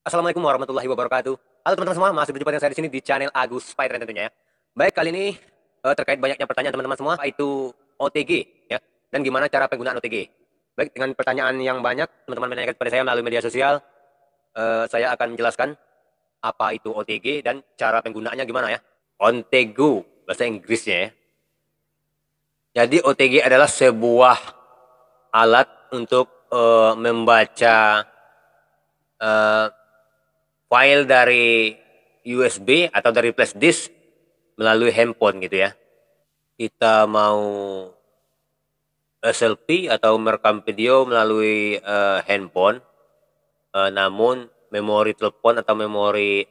Assalamualaikum warahmatullahi wabarakatuh. Halo teman-teman semua, masih berjumpa dengan saya di sini di channel Agus Spiderman tentunya ya. Baik, kali ini terkait banyaknya pertanyaan teman-teman semua, yaitu OTG ya, dan gimana cara penggunaan OTG. Baik, dengan pertanyaan yang banyak, teman-teman menanyakan kepada saya melalui media sosial, saya akan menjelaskan apa itu OTG dan cara penggunaannya gimana ya. On the go, bahasa Inggrisnya ya. Jadi OTG adalah sebuah alat untuk membaca eh, file dari USB atau dari flash disk melalui handphone gitu ya. Kita mau selfie atau merekam video melalui handphone, namun memori telepon atau memori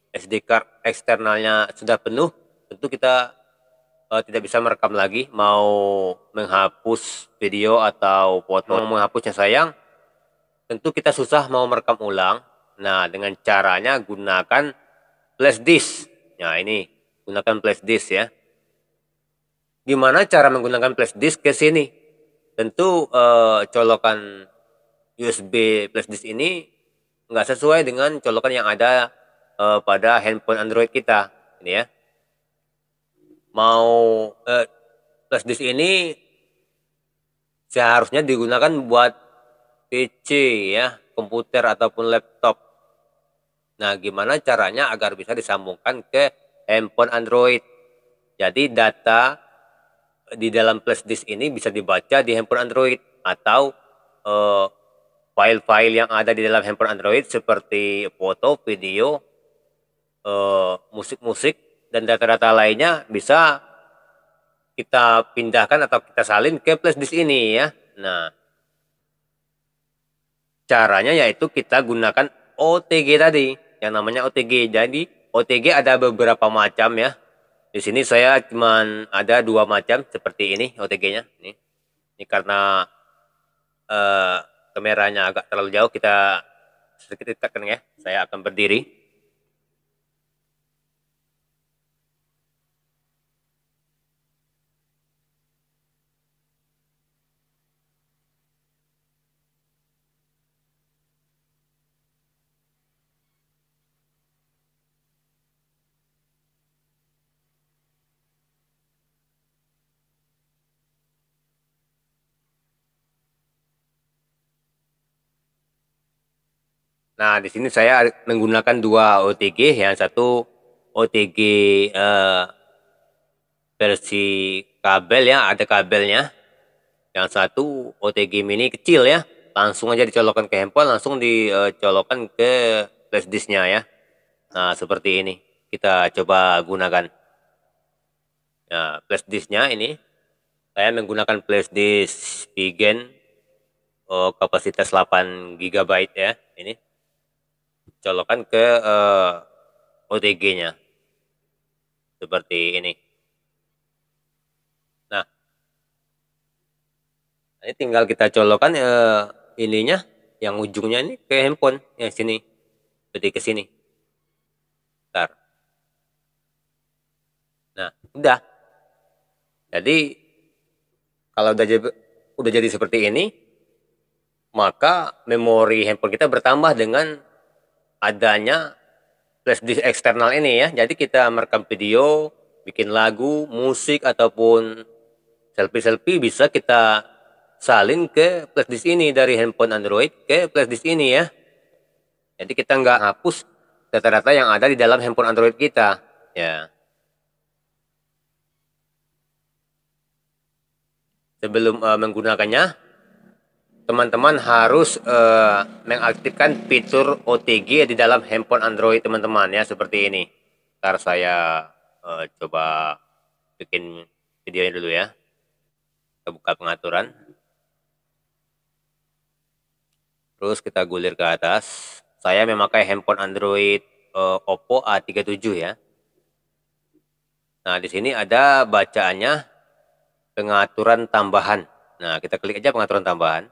SD card eksternalnya sudah penuh, tentu kita tidak bisa merekam lagi. Mau menghapus video atau foto, mau menghapusnya sayang, tentu kita susah mau merekam ulang. Nah, dengan caranya gunakan flash disk. Nah, ini gunakan flash disk ya. Gimana cara menggunakan flash disk ke sini? Tentu colokan USB flash disk ini nggak sesuai dengan colokan yang ada pada handphone Android kita. Ini ya. Mau flash disk ini seharusnya digunakan buat PC ya, komputer ataupun laptop. Nah, gimana caranya agar bisa disambungkan ke handphone Android? Jadi data di dalam flash disk ini bisa dibaca di handphone Android, atau file-file yang ada di dalam handphone Android seperti foto, video, musik-musik, dan data-data lainnya bisa kita pindahkan atau kita salin ke flash disk ini ya. Nah, caranya yaitu kita gunakan OTG tadi, yang namanya OTG. Jadi OTG ada beberapa macam ya. Di sini saya cuman ada 2 macam seperti ini OTG-nya. Ini karena eh, kameranya agak terlalu jauh, kita sedikit tekan ya. Saya akan berdiri. Nah, di sini saya menggunakan 2 OTG. Yang satu OTG versi kabel ya, ada kabelnya. Yang satu OTG mini kecil ya, langsung aja dicolokkan ke handphone, langsung dicolokkan ke flash disknya ya. Nah, seperti ini kita coba gunakan. Nah, flash disknya ini saya menggunakan flash disk Pigen, kapasitas 8 GB ya. Ini colokkan ke OTG-nya seperti ini. Nah, ini tinggal kita colokkan ininya, yang ujungnya ini ke handphone yang sini, jadi ke sini. Bentar. Nah, udah. Jadi kalau udah jadi seperti ini, maka memori handphone kita bertambah dengan adanya flash disk eksternal ini ya. Jadi kita merekam video, bikin lagu, musik, ataupun selfie-selfie bisa kita salin ke flash disk ini dari handphone Android ke flash disk ini ya. Jadi kita nggak hapus data-data yang ada di dalam handphone Android kita ya. Sebelum menggunakannya, teman-teman harus mengaktifkan fitur OTG di dalam handphone Android teman-teman ya, seperti ini. Ntar saya coba bikin videonya dulu ya. Kita buka pengaturan. Terus kita gulir ke atas. Saya memakai handphone Android Oppo A37 ya. Nah, di sini ada bacaannya pengaturan tambahan. Nah, kita klik aja pengaturan tambahan.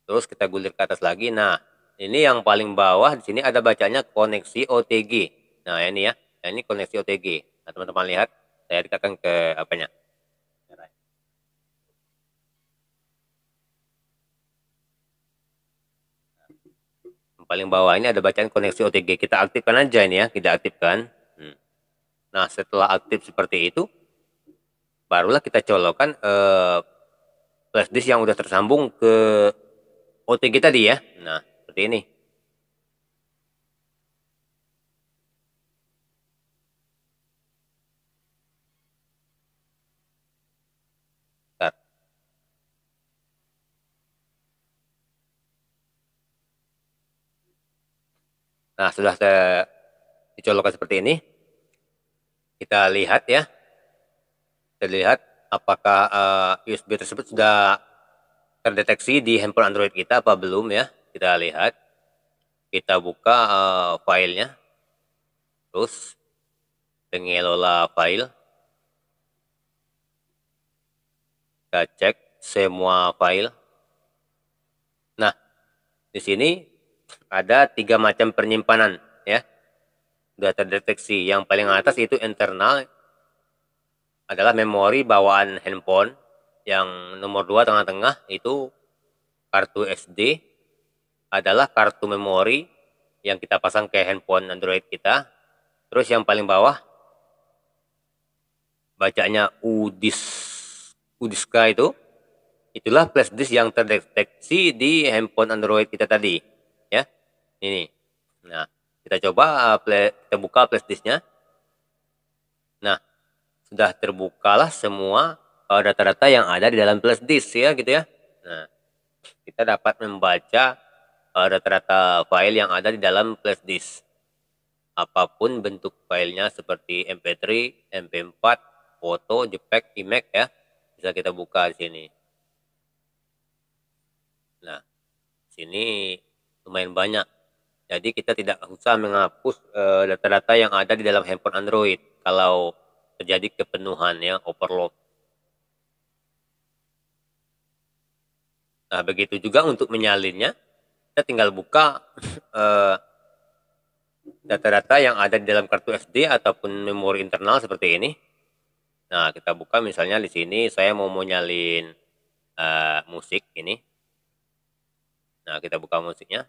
Terus kita gulir ke atas lagi. Nah, ini yang paling bawah di sini ada bacanya koneksi OTG. Nah, ini ya. Nah, ini koneksi OTG. Nah, teman-teman lihat, saya tekan ke apanya. paling bawah ini ada bacaan koneksi OTG. Kita aktifkan aja ini ya, kita aktifkan. Nah, setelah aktif seperti itu, barulah kita colokkan flash disk yang udah tersambung ke OTG tadi ya. Nah, seperti ini. Bentar. Nah, sudah saya dicolokkan seperti ini. Kita lihat ya. Kita lihat apakah USB tersebut sudah terdeteksi di handphone Android kita apa belum ya. Kita lihat. Kita buka filenya. Terus pengelola file. Kita cek semua file. Nah, di sini ada 3 macam penyimpanan ya. Sudah terdeteksi. Yang paling atas itu internal adalah memori bawaan handphone. Yang nomor 2 tengah-tengah itu kartu SD adalah kartu memori yang kita pasang ke handphone Android kita. Terus yang paling bawah bacanya UDISK itulah flash disk yang terdeteksi di handphone Android kita tadi ya. Ini. Nah, kita coba kita buka flash disknya. Nah, sudah terbukalah semua data-data yang ada di dalam flash disk ya gitu ya. Nah, kita dapat membaca data-data file yang ada di dalam flash disk. Apapun bentuk filenya seperti MP3, MP4, foto, JPEG, IMAX ya. Bisa kita buka di sini. Nah, sini lumayan banyak. Jadi kita tidak usah menghapus data-data yang ada di dalam handphone Android kalau terjadi kepenuhan ya, overload. Nah, begitu juga untuk menyalinnya, kita tinggal buka data-data yang ada di dalam kartu SD ataupun memori internal seperti ini. Nah, kita buka misalnya di sini saya mau nyalin musik ini. Nah, kita buka musiknya.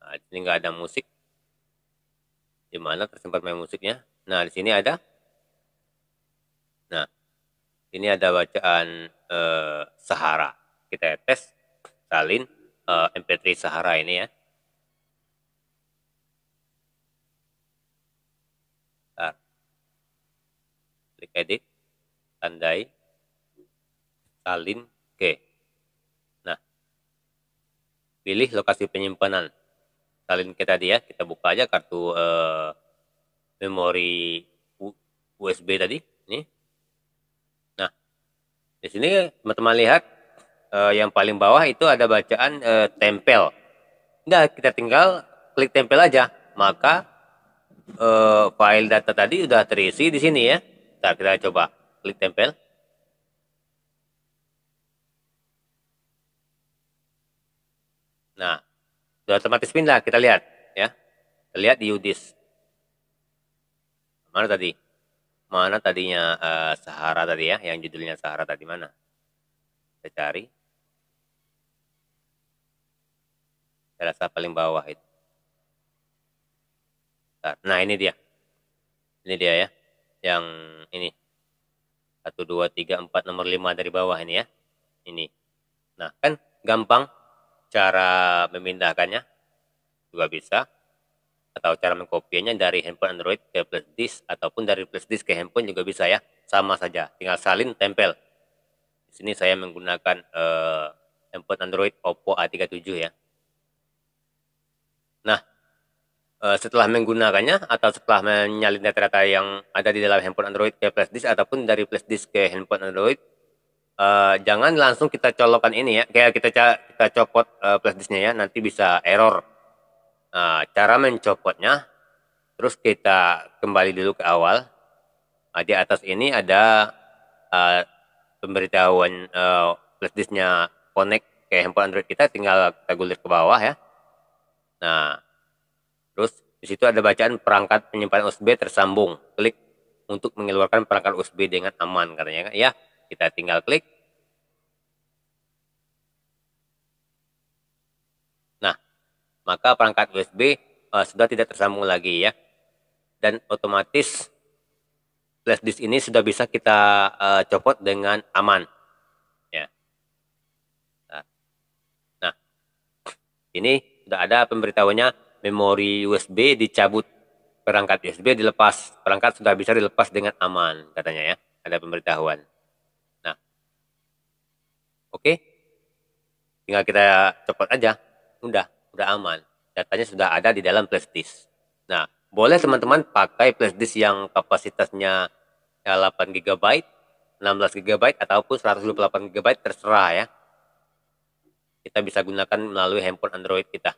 Nah, di sini nggak ada musik. Di mana tersimpan main musiknya? Nah, di sini ada. Nah, ini ada bacaan Sahara. Kita tes salin MP3 Sahara ini ya. Bentar. Klik edit, tandai, salin, oke. Nah, pilih lokasi penyimpanan. Salin ke tadi ya, kita buka aja kartu memori USB tadi. Ini. Nah, di sini teman-teman lihat yang paling bawah itu ada bacaan tempel. Nah, kita tinggal klik tempel aja, maka file data tadi sudah terisi di sini ya. Ntar kita coba klik tempel. Nah, sudah otomatis pindah. Kita lihat ya. Kita lihat di UDIS. Mana tadi? Mana tadinya Sahara tadi ya, yang judulnya Sahara tadi mana? Kita cari. Saya rasa paling bawah itu. Nah, ini dia. Ini dia ya. Yang ini. 1, 2, 3, 4, nomor 5 dari bawah ini ya. Ini. Nah, kan gampang cara memindahkannya. Juga bisa. Atau cara mengkopinya dari handphone Android ke flash disk. Ataupun dari flash disk ke handphone juga bisa ya. Sama saja. Tinggal salin, tempel. Di sini saya menggunakan handphone Android Oppo A37 ya. Nah, setelah menggunakannya atau setelah menyalin data-data yang ada di dalam handphone Android ke flash disk ataupun dari flash disk ke handphone Android, jangan langsung kita colokkan ini ya, kayak kita copot flash disknya ya, nanti bisa error. Nah, cara mencopotnya, terus kita kembali dulu ke awal. Nah, di atas ini ada pemberitahuan flash disknya connect ke handphone Android kita, tinggal kita gulir ke bawah ya. Nah, terus di situ ada bacaan perangkat penyimpanan USB tersambung. Klik untuk mengeluarkan perangkat USB dengan aman katanya ya. Kita tinggal klik. Nah, maka perangkat USB sudah tidak tersambung lagi ya. Dan otomatis flash disk ini sudah bisa kita copot dengan aman ya. Nah, ini sudah ada pemberitahuannya, memori USB dicabut, perangkat USB dilepas, perangkat sudah bisa dilepas dengan aman katanya ya, ada pemberitahuan. Nah, oke, tinggal kita copot aja, udah aman, datanya sudah ada di dalam flash disk. Nah, boleh teman-teman pakai flash disk yang kapasitasnya 8 GB, 16 GB ataupun 128 GB, terserah ya. Kita bisa gunakan melalui handphone Android kita.